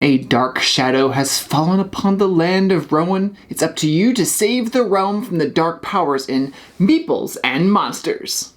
A dark shadow has fallen upon the land of Rowan. It's up to you to save the realm from the dark powers in Meeples and Monsters.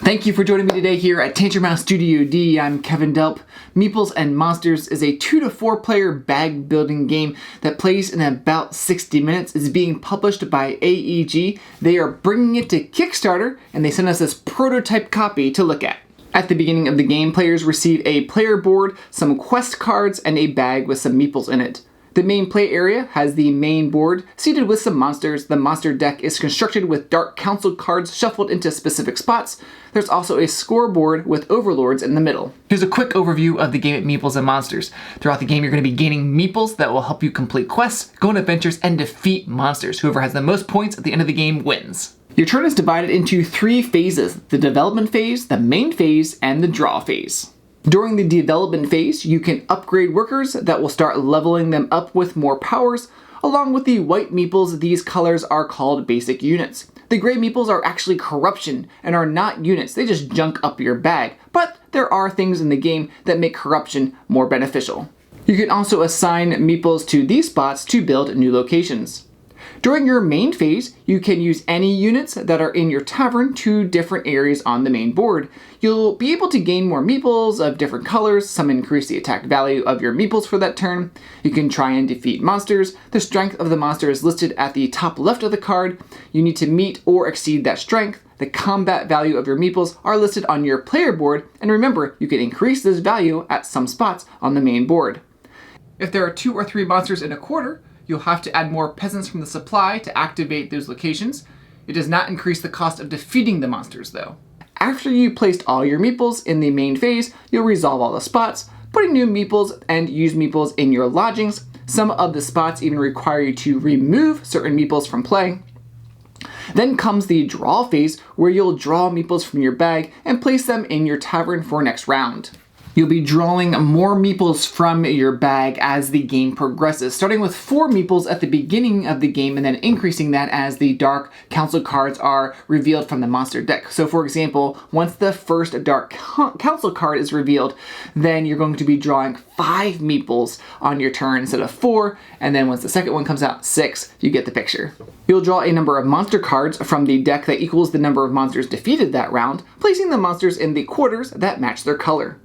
Thank you for joining me today here at Tangermouse Studio D. I'm Kevin Delp. Meeples and Monsters is a 2 to 4 player bag building game that plays in about 60 minutes. It's being published by AEG. They are bringing it to Kickstarter and they sent us this prototype copy to look at. At the beginning of the game, players receive a player board, some quest cards, and a bag with some meeples in it. The main play area has the main board seated with some monsters. The monster deck is constructed with Dark Council cards shuffled into specific spots. There's also a scoreboard with overlords in the middle. Here's a quick overview of the game at Meeples and Monsters. Throughout the game, you're going to be gaining meeples that will help you complete quests, go on adventures, and defeat monsters. Whoever has the most points at the end of the game wins. Your turn is divided into 3 phases: the development phase, the main phase, and the draw phase. During the development phase, you can upgrade workers that will start leveling them up with more powers. Along with the white meeples, these colors are called basic units. The gray meeples are actually corruption and are not units, they just junk up your bag. But there are things in the game that make corruption more beneficial. You can also assign meeples to these spots to build new locations. During your main phase, you can use any units that are in your tavern to different areas on the main board. You'll be able to gain more meeples of different colors. Some increase the attack value of your meeples for that turn. You can try and defeat monsters. The strength of the monster is listed at the top left of the card. You need to meet or exceed that strength. The combat value of your meeples are listed on your player board, and remember, you can increase this value at some spots on the main board. If there are 2 or 3 monsters in a quarter, you'll have to add more peasants from the supply to activate those locations. It does not increase the cost of defeating the monsters though. After you placed all your meeples in the main phase, you'll resolve all the spots, putting new meeples and used meeples in your lodgings. Some of the spots even require you to remove certain meeples from play. Then comes the draw phase, where you'll draw meeples from your bag and place them in your tavern for next round. You'll be drawing more meeples from your bag as the game progresses, starting with 4 meeples at the beginning of the game and then increasing that as the Dark Council cards are revealed from the monster deck. So for example, once the first Dark Council card is revealed, then you're going to be drawing 5 meeples on your turn instead of 4, and then once the second one comes out, 6, you get the picture. You'll draw a number of monster cards from the deck that equals the number of monsters defeated that round, placing the monsters in the quarters that match their color.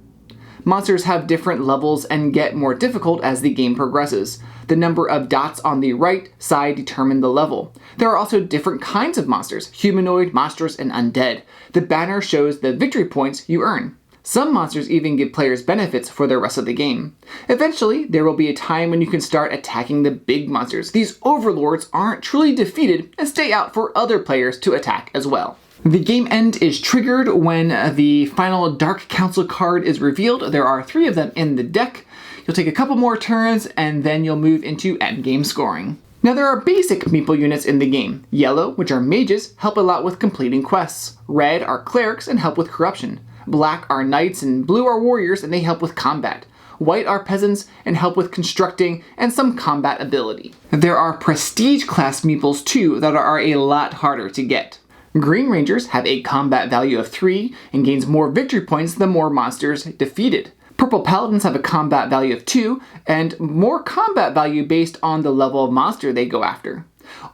Monsters have different levels and get more difficult as the game progresses. The number of dots on the right side determine the level. There are also different kinds of monsters: humanoid, monstrous, and undead. The banner shows the victory points you earn. Some monsters even give players benefits for the rest of the game. Eventually, there will be a time when you can start attacking the big monsters. These overlords aren't truly defeated and stay out for other players to attack as well. The game end is triggered when the final Dark Council card is revealed. There are 3 of them in the deck. You'll take a couple more turns and then you'll move into endgame scoring. Now there are basic meeple units in the game. Yellow, which are mages, help a lot with completing quests. Red are clerics and help with corruption. Black are knights and blue are warriors and they help with combat. White are peasants and help with constructing and some combat ability. There are prestige class meeples too that are a lot harder to get. Green Rangers have a combat value of 3 and gains more victory points the more monsters defeated. Purple Paladins have a combat value of 2 and more combat value based on the level of monster they go after.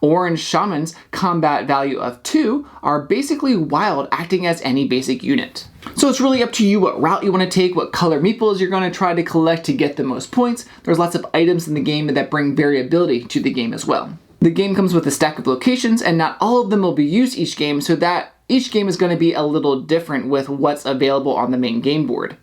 Orange Shamans' combat value of 2 are basically wild, acting as any basic unit. So it's really up to you what route you want to take, what color meeples you're going to try to collect to get the most points. There's lots of items in the game that bring variability to the game as well. The game comes with a stack of locations, and not all of them will be used each game, so that each game is going to be a little different with what's available on the main game board.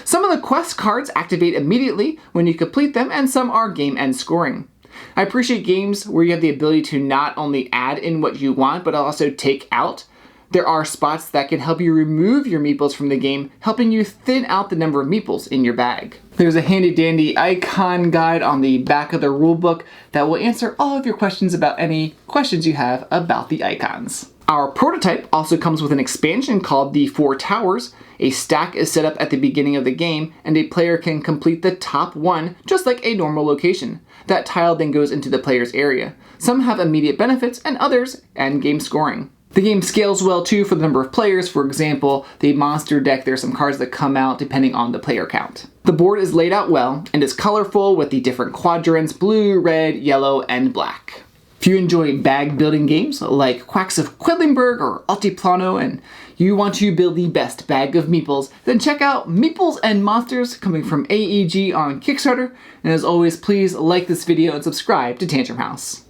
Some of the quest cards activate immediately when you complete them, and some are game end scoring. I appreciate games where you have the ability to not only add in what you want, but also take out. There are spots that can help you remove your meeples from the game, helping you thin out the number of meeples in your bag. There's a handy dandy icon guide on the back of the rulebook that will answer all of your questions about any questions you have about the icons. Our prototype also comes with an expansion called the Four Towers. A stack is set up at the beginning of the game, and a player can complete the top one just like a normal location. That tile then goes into the player's area. Some have immediate benefits, and others end game scoring. The game scales well too for the number of players. For example, the monster deck, there's some cards that come out depending on the player count. The board is laid out well and is colorful with the different quadrants: blue, red, yellow, and black. If you enjoy bag building games like Quacks of Quedlinburg or Altiplano and you want to build the best bag of meeples, then check out Meeples and Monsters coming from AEG on Kickstarter. And as always, please like this video and subscribe to Tantrum House.